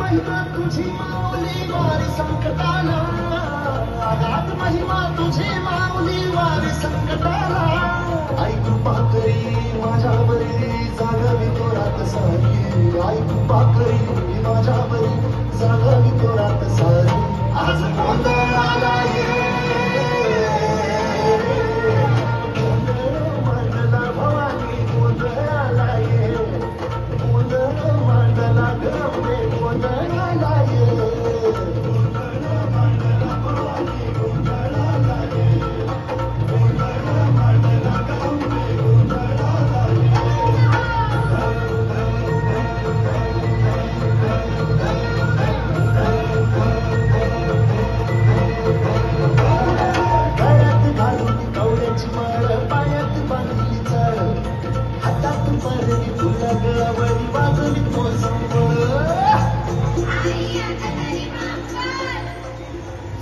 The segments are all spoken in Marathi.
महिमा तुझी माऊली वारी संकटाला, अगाध महिमा तुझी माऊली वारी संकटाला. आई कृपा करी माझ्यावरी जागवी तोरात सारी, आई कृपा करी माझ्यावरी जागवी तोरात सारी. आज गोंधळ आला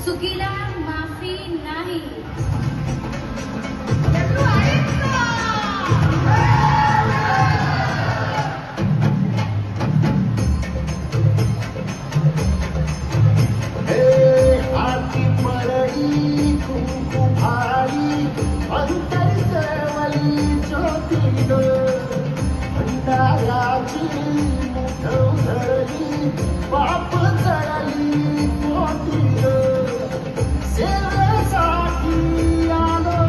चुकीला माफी नाही. आरती पडली कुंकू भारी अंतरवली ज्योतीन, भंडाराची मुठव धरली पाप चढली पोटीन. सेवेसाठी आलो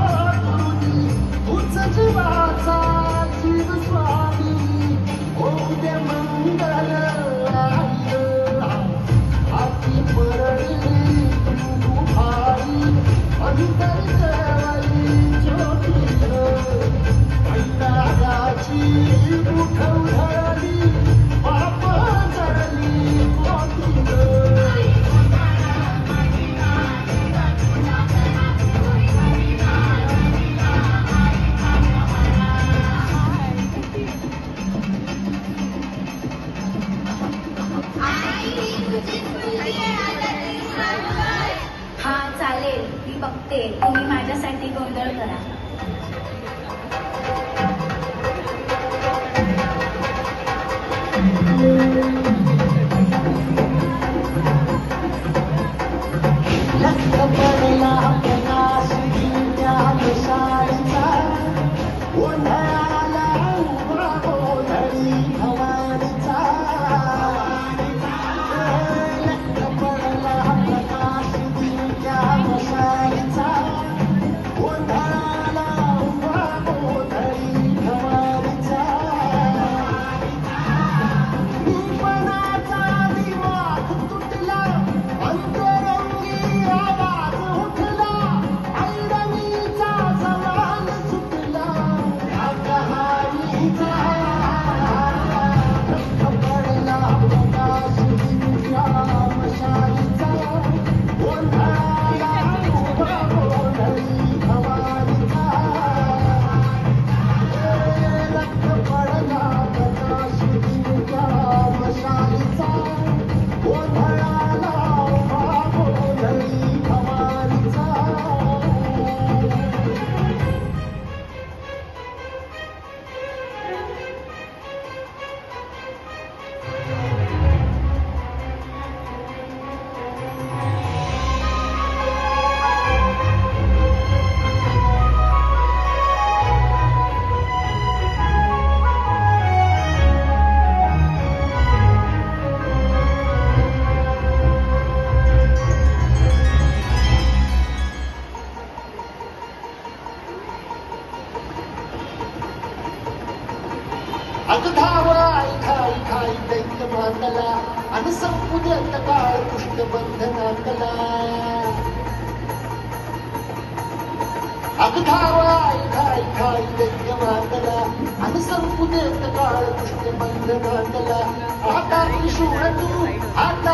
तुझी तुझ जीवाचा जीव स्वामी, होऊ दे मंगल आरती पडली कुंकू भारी अंतरवली ज्योतीन, भंडाराची मुठव धरली पाप चढली पोटीन. हा चालेल, मी बघते. तुम्ही माझ्यासाठी गोंधळ करा. लख पडला प्रकाश दिव्या शाळेचा, गोंधळाला उभा गोंधळी भवानीचा. लख पडला प्रकाश दिव्या शाळेचा, गोंधळाला उभा गोंधळी भवानीचा. दीपणाचा दिमाग तुटला, अंतरंगी आवाज उठला, ऐरणीचा सवाल सुटला, कहाणीचा. पडला प्रकाश दिव्या मशालीचा, गोंधळाला उभा गोंधळी भवानीचा. लख पडला प्रकाश दिव्या मशालीचा, गोंधळाला उभा गोंधळी भवानीचा. अगधावा खाई खाई दैत्य मातला, आणि संपुदेत काळ पुष्टबंधनातला. अगधावा खाई खाई दैत्य मातला, आणि संपुदेत काळ पुष्टबंधनातला. आता त्रिशूळ तू, आता